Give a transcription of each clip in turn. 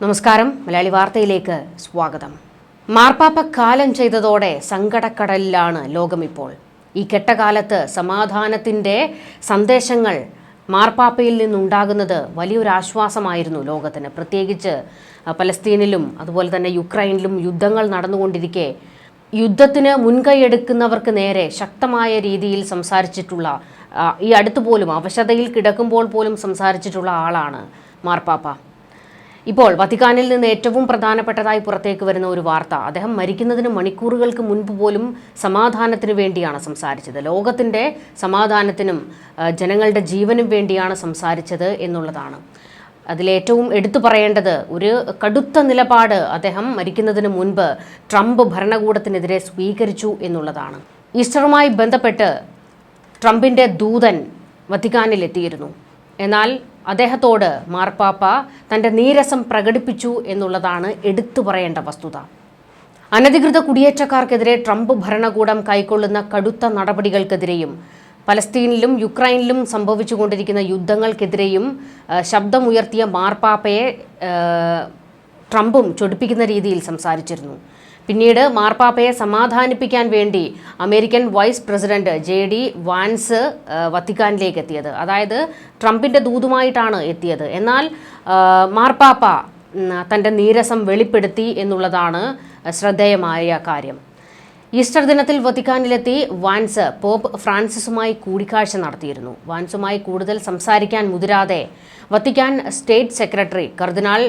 നമസ്കാരം. മലയാളി വാർത്തയിലേക്ക് സ്വാഗതം. മാർപ്പാപ്പ കാലം ചെയ്തതോടെ സങ്കടക്കടലിലാണ് ലോകമിപ്പോൾ. ഈ കെട്ടകാലത്ത് സമാധാനത്തിൻ്റെ സന്ദേശങ്ങൾ മാർപ്പാപ്പയിൽ നിന്നുണ്ടാകുന്നത് വലിയൊരു ആശ്വാസമായിരുന്നു ലോകത്തിന്. പ്രത്യേകിച്ച് പലസ്തീനിലും അതുപോലെ തന്നെ യുക്രൈനിലും യുദ്ധങ്ങൾ നടന്നുകൊണ്ടിരിക്കെ യുദ്ധത്തിന് മുൻകൈയെടുക്കുന്നവർക്ക് നേരെ ശക്തമായ രീതിയിൽ സംസാരിച്ചിട്ടുള്ള, ഈ അടുത്ത് പോലും അവശതയിൽ കിടക്കുമ്പോൾ പോലും സംസാരിച്ചിട്ടുള്ള ആളാണ് മാർപ്പാപ്പ. ഇപ്പോൾ വത്തിക്കാനിൽ നിന്ന് ഏറ്റവും പ്രധാനപ്പെട്ടതായി പുറത്തേക്ക് വരുന്ന ഒരു വാർത്ത, അദ്ദേഹം മരിക്കുന്നതിന് മണിക്കൂറുകൾക്ക് മുൻപ് പോലും സമാധാനത്തിന് വേണ്ടിയാണ് സംസാരിച്ചത്. ലോകത്തിൻ്റെ സമാധാനത്തിനും ജനങ്ങളുടെ ജീവനും വേണ്ടിയാണ് സംസാരിച്ചത് എന്നുള്ളതാണ്. അതിലേറ്റവും എടുത്തു പറയേണ്ടത്, ഒരു കടുത്ത നിലപാട് അദ്ദേഹം മരിക്കുന്നതിന് മുൻപ് ട്രംപ് ഭരണകൂടത്തിനെതിരെ സ്വീകരിച്ചു എന്നുള്ളതാണ്. ഈസ്റ്ററുമായി ബന്ധപ്പെട്ട് ട്രംപിൻ്റെ ദൂതൻ വത്തിക്കാനിലെത്തിയിരുന്നു. എന്നാൽ അദ്ദേഹത്തോട് മാർപ്പാപ്പ തൻ്റെ നീരസം പ്രകടിപ്പിച്ചു എന്നുള്ളതാണ് എടുത്തു പറയേണ്ട വസ്തുത. അനധികൃത കുടിയേറ്റക്കാർക്കെതിരെ ട്രംപ് ഭരണകൂടം കൈക്കൊള്ളുന്ന കടുത്ത നടപടികൾക്കെതിരെയും പലസ്തീനിലും യുക്രൈനിലും സംഭവിച്ചുകൊണ്ടിരിക്കുന്ന യുദ്ധങ്ങൾക്കെതിരെയും ശബ്ദമുയർത്തിയ മാർപ്പാപ്പയെ ട്രംപും ചൊടിപ്പിക്കുന്ന രീതിയിൽ സംസാരിച്ചിരുന്നു. പിന്നീട് മാർപ്പാപ്പയെ സമാധാനിപ്പിക്കാൻ വേണ്ടി American vice president JD Vance വത്തിക്കാനിലേക്ക് എത്തിയത്, അതായത് ട്രംപിൻ്റെ ദൂതുമായിട്ടാണ് എത്തിയത്. എന്നാൽ മാർപ്പാപ്പ തൻ്റെ നീരസം വെളിപ്പെടുത്തി എന്നുള്ളതാണ് ശ്രദ്ധേയമായ കാര്യം. ഈസ്റ്റർ ദിനത്തിൽ വത്തിക്കാനിലെത്തി വാൻസ് പോപ്പ് ഫ്രാൻസിസുമായി കൂടിക്കാഴ്ച നടത്തിയിരുന്നു. വാൻസുമായി കൂടുതൽ സംസാരിക്കാൻ മുതിരാതെ വത്തിക്കാൻ സ്റ്റേറ്റ് സെക്രട്ടറി കർദിനാൾ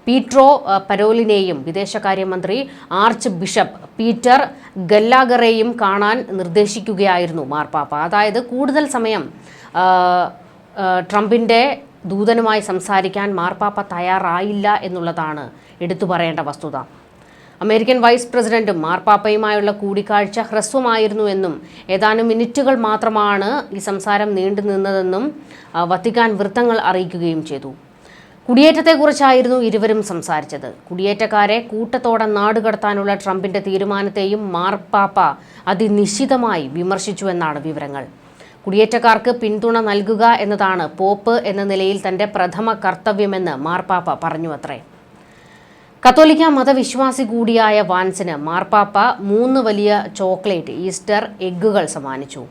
പീട്രോ പരോലിനെയും വിദേശകാര്യമന്ത്രി ആർച്ച് ബിഷപ്പ് പീറ്റർ ഗല്ലാഗറേയും കാണാൻ നിർദ്ദേശിക്കുകയായിരുന്നു മാർപ്പാപ്പ. അതായത് കൂടുതൽ സമയം ട്രംപിൻ്റെ ദൂതനുമായി സംസാരിക്കാൻ മാർപ്പാപ്പ തയ്യാറായില്ല എന്നുള്ളതാണ് എടുത്തു പറയേണ്ട വസ്തുത. അമേരിക്കൻ വൈസ് പ്രസിഡന്റും മാർപ്പാപ്പയുമായുള്ള കൂടിക്കാഴ്ച ഹ്രസ്വമായിരുന്നുവെന്നും ഏതാനും മിനിറ്റുകൾ മാത്രമാണ് ഈ സംസാരം നീണ്ടു നിന്നതെന്നും വത്തിക്കാൻ വൃത്തങ്ങൾ അറിയിക്കുകയും ചെയ്തു. കുടിയേറ്റത്തെക്കുറിച്ചായിരുന്നു ഇരുവരും സംസാരിച്ചത്. കുടിയേറ്റക്കാരെ കൂട്ടത്തോടെ നാടുകടത്താനുള്ള ട്രംപിൻ്റെ തീരുമാനത്തെയും മാർപ്പാപ്പ അതിനിശിതമായി വിമർശിച്ചുവെന്നാണ് വിവരങ്ങൾ. കുടിയേറ്റക്കാർക്ക് പിന്തുണ നൽകുക എന്നതാണ് പോപ്പ് എന്ന നിലയിൽ തൻ്റെ പ്രഥമ കർത്തവ്യമെന്ന് മാർപ്പാപ്പ പറഞ്ഞുവത്രേ. കത്തോലിക്ക മതവിശ്വാസി കൂടിയായ വാൻസിന് മാർപ്പാപ്പ 3 വലിയ ചോക്ലേറ്റ് ഈസ്റ്റർ എഗ്ഗുകൾ സമ്മാനിച്ചു.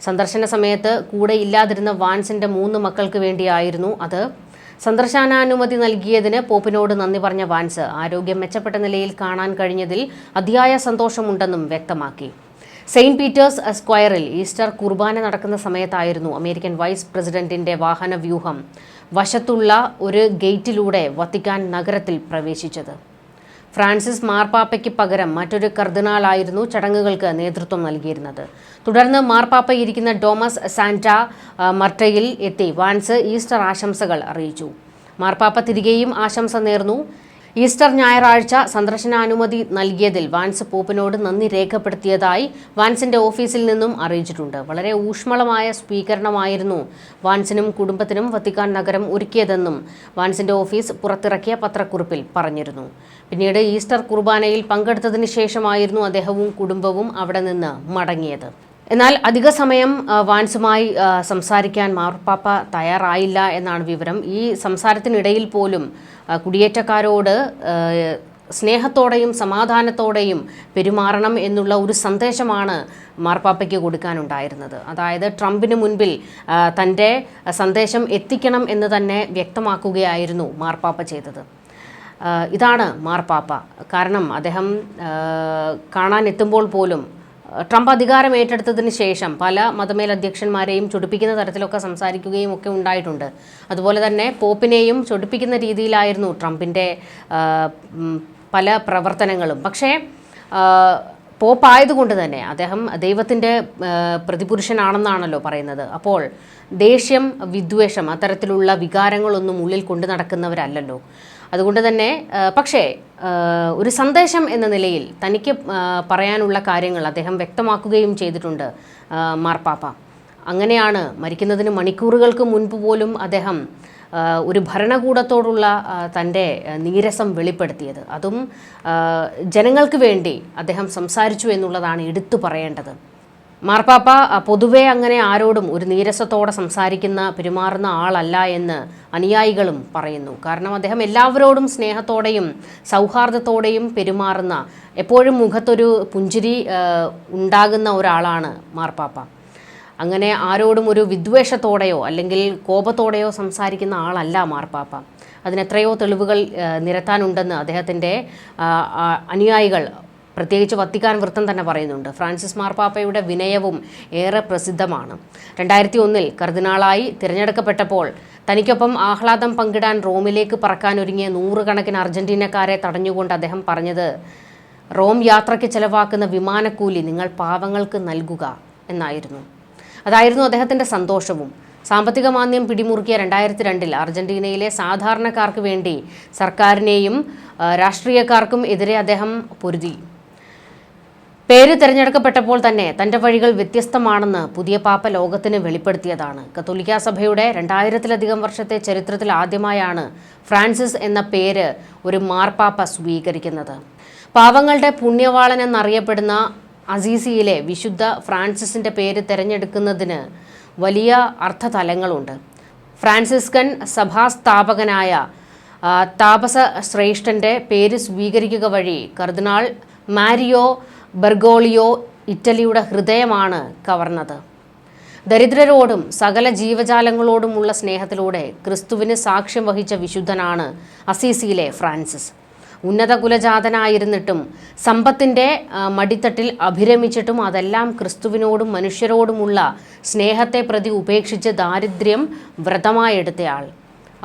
സന്ദർശന സമയത്ത് കൂടെ ഇല്ലാതിരുന്ന വാൻസിൻ്റെ 3 മക്കൾക്ക് വേണ്ടിയായിരുന്നു അത്. സന്ദർശനാനുമതി നൽകിയതിന് പോപ്പിനോട് നന്ദി പറഞ്ഞ വാൻസ് ആരോഗ്യം മെച്ചപ്പെട്ട നിലയിൽ കാണാൻ കഴിഞ്ഞതിൽ അതിയായ സന്തോഷമുണ്ടെന്നും വ്യക്തമാക്കി. സെയിൻറ്റ് പീറ്റേഴ്സ് സ്ക്വയറിൽ ഈസ്റ്റർ കുർബാന നടക്കുന്ന സമയത്തായിരുന്നു അമേരിക്കൻ വൈസ് പ്രസിഡന്റിൻ്റെ വാഹനവ്യൂഹം വശത്തുള്ള ഒരു ഗേറ്റിലൂടെ വത്തിക്കാൻ നഗരത്തിൽ പ്രവേശിച്ചത്. ഫ്രാൻസിസ് മാർപ്പാപ്പയ്ക്ക് പകരം മറ്റൊരു കർദിനാളായിരുന്നു ചടങ്ങുകൾക്ക് നേതൃത്വം നൽകിയിരുന്നത്. തുടർന്ന് മാർപ്പാപ്പ ഇരിക്കുന്ന ഡോമസ് സാന്റ മർട്ടയിൽ എത്തി വാൻസ് ഈസ്റ്റർ ആശംസകൾ അറിയിച്ചു. മാർപ്പാപ്പ തിരികെയും ആശംസ നേർന്നു. ഈസ്റ്റർ ഞായറാഴ്ച സന്ദർശനാനുമതി നൽകിയതിൽ വാൻസ് പോപ്പിനോട് നന്ദി രേഖപ്പെടുത്തിയതായി വാൻസിന്റെ ഓഫീസിൽ നിന്നും അറിയിച്ചിട്ടുണ്ട്. വളരെ ഊഷ്മളമായ സ്വീകരണമായിരുന്നു വാൻസിനും കുടുംബത്തിനും വത്തിക്കാൻ നഗരം ഒരുക്കിയതെന്നും വാൻസിന്റെ ഓഫീസ് പുറത്തിറക്കിയ പത്രക്കുറിപ്പിൽ പറഞ്ഞിരുന്നു. പിന്നീട് ഈസ്റ്റർ കുർബാനയിൽ പങ്കെടുത്തതിന് ശേഷമായിരുന്നു അദ്ദേഹവും കുടുംബവും അവിടെ നിന്ന് മടങ്ങിയത്. എന്നാൽ അധിക സമയം വാൻസുമായി സംസാരിക്കാൻ മാർപ്പാപ്പ തയ്യാറായില്ല എന്നാണ് വിവരം. ഈ സംസാരത്തിനിടയിൽ പോലും കുടിയേറ്റക്കാരോട് സ്നേഹത്തോടെയും സമാധാനത്തോടെയും പെരുമാറണം എന്നുള്ള ഒരു സന്ദേശമാണ് മാർപ്പാപ്പയ്ക്ക് കൊടുക്കാനുണ്ടായിരുന്നത്. അതായത് ട്രംപിന് മുൻപിൽ തൻ്റെ സന്ദേശം എത്തിക്കണം എന്ന് തന്നെ വ്യക്തമാക്കുകയായിരുന്നു മാർപ്പാപ്പ ചെയ്തത്. ഇതാണ് മാർപ്പാപ്പ. കാരണം അദ്ദേഹം കാണാനെത്തുമ്പോൾ പോലും ട്രംപ് അധികാരം ഏറ്റെടുത്തതിന് ശേഷം പല മതമേലധ്യക്ഷന്മാരെയും ചൊടിപ്പിക്കുന്ന തരത്തിലൊക്കെ സംസാരിക്കുകയും ഒക്കെ ഉണ്ടായിട്ടുണ്ട്. അതുപോലെ തന്നെ പോപ്പിനെയും ചൊടിപ്പിക്കുന്ന രീതിയിലായിരുന്നു ട്രംപിൻ്റെ പല പ്രവർത്തനങ്ങളും. പക്ഷേ പോപ്പായതുകൊണ്ട് തന്നെ അദ്ദേഹം ദൈവത്തിൻ്റെ പ്രതിപുരുഷനാണെന്നാണല്ലോ പറയുന്നത്. അപ്പോൾ ദേഷ്യം, വിദ്വേഷം, അത്തരത്തിലുള്ള വികാരങ്ങളൊന്നും ഉള്ളിൽ കൊണ്ടു നടക്കുന്നവരല്ലല്ലോ. അതുകൊണ്ട് തന്നെ പക്ഷേ ഒരു സന്ദേശം എന്ന നിലയിൽ തനിക്ക് പറയാനുള്ള കാര്യങ്ങൾ അദ്ദേഹം വ്യക്തമാക്കുകയും ചെയ്തിട്ടുണ്ട് മാർപ്പാപ്പ. അങ്ങനെയാണ് മരിക്കുന്നതിന് മണിക്കൂറുകൾക്ക് മുൻപ് പോലും അദ്ദേഹം ഒരു ഭരണകൂടത്തോടുള്ള തൻ്റെ നീരസം വെളിപ്പെടുത്തിയത്. അതും ജനങ്ങൾക്ക് വേണ്ടി അദ്ദേഹം സംസാരിച്ചു എന്നുള്ളതാണ് എടുത്തു പറയേണ്ടത്. മാർപ്പാപ്പ പൊതുവെ അങ്ങനെ ആരോടും ഒരു നീരസത്തോടെ പെരുമാറുന്ന ആളല്ല എന്ന് അനുയായികളും പറയുന്നു. കാരണം അദ്ദേഹം എല്ലാവരോടും സ്നേഹത്തോടെയും സൗഹാർദ്ദത്തോടെയും പെരുമാറുന്ന, എപ്പോഴും മുഖത്തൊരു പുഞ്ചിരി ഉണ്ടാകുന്ന ഒരാളാണ് മാർപ്പാപ്പ. അങ്ങനെ ആരോടും ഒരു വിദ്വേഷത്തോടെയോ അല്ലെങ്കിൽ കോപത്തോടെയോ സംസാരിക്കുന്ന ആളല്ല മാർപ്പാപ്പ. അതിനെത്രയോ തെളിവുകൾ നിരത്താനുണ്ടെന്ന് അദ്ദേഹത്തിൻ്റെ അനുയായികൾ, പ്രത്യേകിച്ച് വത്തിക്കാൻ വൃത്തം തന്നെ പറയുന്നുണ്ട്. ഫ്രാൻസിസ് മാർപ്പാപ്പയുടെ വിനയവും ഏറെ പ്രസിദ്ധമാണ്. 2001 കർദിനാളായി തിരഞ്ഞെടുക്കപ്പെട്ടപ്പോൾ തനിക്കൊപ്പം ആഹ്ലാദം പങ്കിടാൻ റോമിലേക്ക് പറക്കാനൊരുങ്ങിയ 100 കണക്കിന് അർജന്റീനക്കാരെ തടഞ്ഞുകൊണ്ട് അദ്ദേഹം പറഞ്ഞത്, റോം യാത്രയ്ക്ക് ചെലവാക്കുന്ന വിമാനക്കൂലി നിങ്ങൾ പാവങ്ങൾക്ക് നൽകുക എന്നായിരുന്നു. അതായിരുന്നു അദ്ദേഹത്തിൻ്റെ സന്തോഷവും. സാമ്പത്തിക മാന്ദ്യം പിടിമുറുക്കിയ 2002 അർജന്റീനയിലെ സാധാരണക്കാർക്ക് വേണ്ടി സർക്കാരിനെയും രാഷ്ട്രീയക്കാർക്കും എതിരെ അദ്ദേഹം പൊരുതി. പേര് തിരഞ്ഞെടുക്കപ്പെട്ടപ്പോൾ തന്നെ തൻ്റെ വഴികൾ വ്യത്യസ്തമാണെന്ന് പുതിയ പാപ്പ ലോകത്തിന് വെളിപ്പെടുത്തിയതാണ്. കത്തോലിക്കാ സഭയുടെ 2000-ലധികം വർഷത്തെ ചരിത്രത്തിൽ ആദ്യമായാണ് ഫ്രാൻസിസ് എന്ന പേര് ഒരു മാർപ്പാപ്പ സ്വീകരിക്കുന്നത്. പാവങ്ങളുടെ പുണ്യവാളൻ എന്നറിയപ്പെടുന്ന അസീസിയിലെ വിശുദ്ധ ഫ്രാൻസിസിൻ്റെ പേര് തിരഞ്ഞെടുക്കുന്നതിന് വലിയ അർത്ഥതലങ്ങളുണ്ട്. ഫ്രാൻസിസ്കൻ സഭാസ്ഥാപകനായ താപസ ശ്രേഷ്ഠൻ്റെ പേര് സ്വീകരിക്കുക വഴി കർദിനാൾ മാരിയോ ബെർഗോളിയോ ഇറ്റലിയുടെ ഹൃദയമാണ് കവർന്നത്. ദരിദ്രരോടും സകല ജീവജാലങ്ങളോടുമുള്ള സ്നേഹത്തിലൂടെ ക്രിസ്തുവിന് സാക്ഷ്യം വഹിച്ച വിശുദ്ധനാണ് അസീസിയിലെ ഫ്രാൻസിസ്. ഉന്നത കുലജാതനായിരുന്നിട്ടും സമ്പത്തിൻ്റെ മടിത്തട്ടിൽ അഭിരമിച്ചിട്ടും അതെല്ലാം ക്രിസ്തുവിനോടും മനുഷ്യരോടുമുള്ള സ്നേഹത്തെ പ്രതി ഉപേക്ഷിച്ച് ദാരിദ്ര്യം വ്രതമായെടുത്തയാൾ.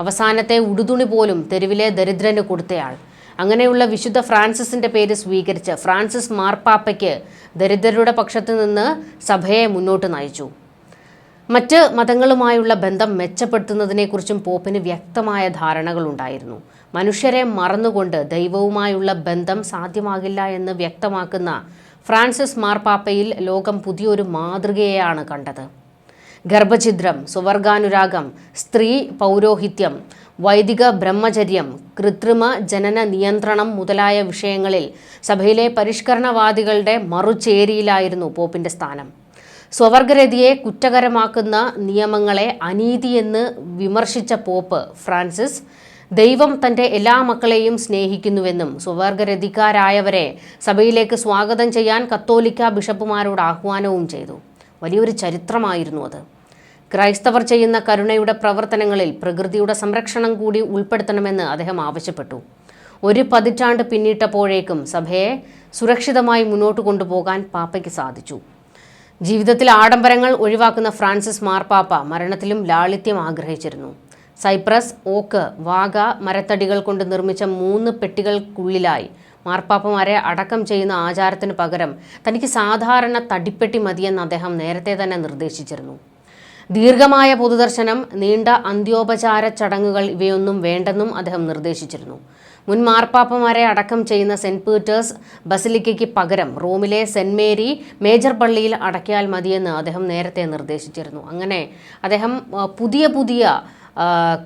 അവസാനത്തെ ഉടുതുണി പോലും തെരുവിലെ ദരിദ്രന് കൊടുത്തയാൾ. അങ്ങനെയുള്ള വിശുദ്ധ ഫ്രാൻസിസിൻ്റെ പേര് സ്വീകരിച്ച് ഫ്രാൻസിസ് മാർപ്പാപ്പയ്ക്ക് ദരിദ്രരുടെ പക്ഷത്ത് നിന്ന് സഭയെ മുന്നോട്ട് നയിച്ചു. മറ്റ് മതങ്ങളുമായുള്ള ബന്ധം മെച്ചപ്പെടുത്തുന്നതിനെക്കുറിച്ചും പോപ്പിന് വ്യക്തമായ ധാരണകളുണ്ടായിരുന്നു. മനുഷ്യരെ മറന്നുകൊണ്ട് ദൈവവുമായുള്ള ബന്ധം സാധ്യമാകില്ല എന്ന് വ്യക്തമാക്കുന്ന ഫ്രാൻസിസ് മാർപ്പാപ്പയിൽ ലോകം പുതിയൊരു മാതൃകയെയാണ് കണ്ടത്. ഗർഭഛിദ്രം, സുവർഗാനുരാഗം, സ്ത്രീ പൗരോഹിത്യം, വൈദിക ബ്രഹ്മചര്യം, കൃത്രിമ ജനന നിയന്ത്രണം മുതലായ വിഷയങ്ങളിൽ സഭയിലെ പരിഷ്കരണവാദികളുടെ മറുചേരിയിലായിരുന്നു പോപ്പിൻ്റെ സ്ഥാനം. സ്വവർഗരതിയെ കുറ്റകരമാക്കുന്ന നിയമങ്ങളെ അനീതിയെന്ന് വിമർശിച്ച പോപ്പ് ഫ്രാൻസിസ് ദൈവം തൻ്റെ എല്ലാ മക്കളെയും സ്നേഹിക്കുന്നുവെന്നും സ്വവർഗരതിക്കാരായവരെ സഭയിലേക്ക് സ്വാഗതം ചെയ്യാൻ കത്തോലിക്ക ബിഷപ്പുമാരോട് ആഹ്വാനവും ചെയ്തു. വലിയൊരു ചരിത്രമായിരുന്നു അത്. ക്രൈസ്തവർ ചെയ്യുന്ന കരുണയുടെ പ്രവർത്തനങ്ങളിൽ പ്രകൃതിയുടെ സംരക്ഷണം കൂടി ഉൾപ്പെടുത്തണമെന്ന് അദ്ദേഹം ആവശ്യപ്പെട്ടു. 1 പതിറ്റാണ്ട് പിന്നിട്ടപ്പോഴേക്കും സഭയെ സുരക്ഷിതമായി മുന്നോട്ട് കൊണ്ടുപോകാൻ പാപ്പയ്ക്ക് സാധിച്ചു. ജീവിതത്തിൽ ആഡംബരങ്ങൾ ഒഴിവാക്കുന്ന ഫ്രാൻസിസ് മാർപ്പാപ്പ മരണത്തിലും ലാളിത്യം ആഗ്രഹിച്ചിരുന്നു. സൈപ്രസ്, ഓക്ക്, വാഗ മരത്തടികൾ കൊണ്ട് നിർമ്മിച്ച 3 പെട്ടികൾക്കുള്ളിലായി മാർപ്പാപ്പമാരെ അടക്കം ചെയ്യുന്ന ആചാരത്തിന് പകരം തനിക്ക് സാധാരണ തടിപ്പെട്ടി മതിയെന്ന് അദ്ദേഹം നേരത്തെ തന്നെ നിർദ്ദേശിച്ചിരുന്നു. ദീർഘമായ പൊതുദർശനം, നീണ്ട അന്ത്യോപചാര ചടങ്ങുകൾ ഇവയൊന്നും വേണ്ടെന്നും അദ്ദേഹം നിർദ്ദേശിച്ചിരുന്നു. മുൻ മാർപ്പാപ്പമാരെ അടക്കം ചെയ്യുന്ന സെൻറ്റ് പീറ്റേഴ്സ് ബസിലിക്കയ്ക്ക് പകരം റോമിലെ സെൻറ്റ് മേരി മേജർ പള്ളിയിൽ അടക്കിയാൽ മതിയെന്ന് അദ്ദേഹം നേരത്തെ നിർദ്ദേശിച്ചിരുന്നു. അങ്ങനെ അദ്ദേഹം പുതിയ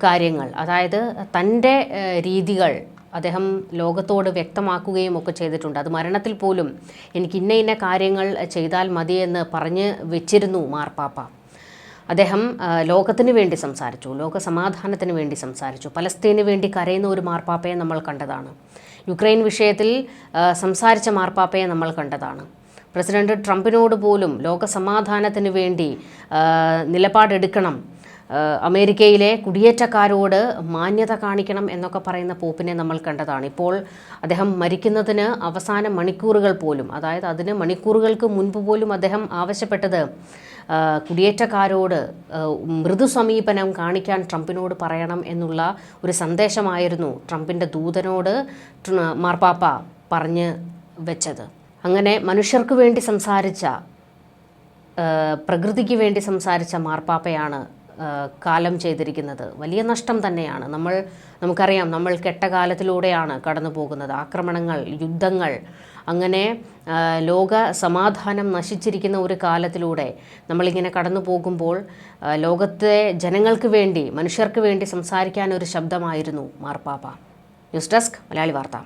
കാര്യങ്ങൾ, അതായത് തൻ്റെ രീതികൾ അദ്ദേഹം ലോകത്തോട് വ്യക്തമാക്കുകയും ഒക്കെ ചെയ്തിട്ടുണ്ട്. അത് മരണത്തിൽ പോലും എനിക്ക് ഇന്ന കാര്യങ്ങൾ ചെയ്താൽ മതിയെന്ന് പറഞ്ഞ് വെച്ചിരുന്നു മാർപ്പാപ്പ. അദ്ദേഹം ലോകത്തിന് വേണ്ടി സംസാരിച്ചു, ലോക സമാധാനത്തിന് വേണ്ടി സംസാരിച്ചു. പലസ്തീന് വേണ്ടി കരയുന്ന ഒരു മാർപ്പാപ്പയെ നമ്മൾ കണ്ടതാണ്. യുക്രൈൻ വിഷയത്തിൽ സംസാരിച്ച മാർപ്പാപ്പയെ നമ്മൾ കണ്ടതാണ്. പ്രസിഡന്റ് ട്രംപിനോട് പോലും ലോക സമാധാനത്തിന് വേണ്ടി നിലപാടെടുക്കണം, അമേരിക്കയിലെ കുടിയേറ്റക്കാരോട് മാന്യത കാണിക്കണം എന്നൊക്കെ പറയുന്ന പോപ്പിനെ നമ്മൾ കണ്ടതാണ്. ഇപ്പോൾ അദ്ദേഹം മരിക്കുന്നതിന് അവസാന മണിക്കൂറുകൾ പോലും, അതായത് അതിന് മണിക്കൂറുകൾക്ക് മുൻപ് പോലും അദ്ദേഹം ആവശ്യപ്പെട്ടത് കുടിയേറ്റക്കാരോട് മൃദു സമീപനം കാണിക്കാൻ ട്രംപിനോട് പറയണം എന്നുള്ള ഒരു സന്ദേശമായിരുന്നു ട്രംപിൻ്റെ ദൂതനോട് മാർപ്പാപ്പ പറഞ്ഞ് വെച്ചത്. അങ്ങനെ മനുഷ്യർക്ക് വേണ്ടി സംസാരിച്ച, പ്രകൃതിക്ക് വേണ്ടി സംസാരിച്ച മാർപ്പാപ്പയാണ് കാലം ചെയ്തിരിക്കുന്നത്. വലിയ നഷ്ടം തന്നെയാണ്. നമുക്കറിയാം, നമ്മൾ കെട്ട കാലത്തിലൂടെയാണ് കടന്നു പോകുന്നത്. ആക്രമണങ്ങൾ, യുദ്ധങ്ങൾ, അങ്ങനെ ലോക സമാധാനം നശിച്ചിരിക്കുന്ന ഒരു കാലത്തിലൂടെ നമ്മളിങ്ങനെ കടന്നു പോകുമ്പോൾ ലോകത്തെ ജനങ്ങൾക്ക് വേണ്ടി, മനുഷ്യർക്ക് വേണ്ടി സംസാരിക്കാൻ ഒരു ശബ്ദമായിരുന്നു മാർപ്പാപ്പ. ന്യൂസ് ഡെസ്ക്, മലയാളി വാർത്ത.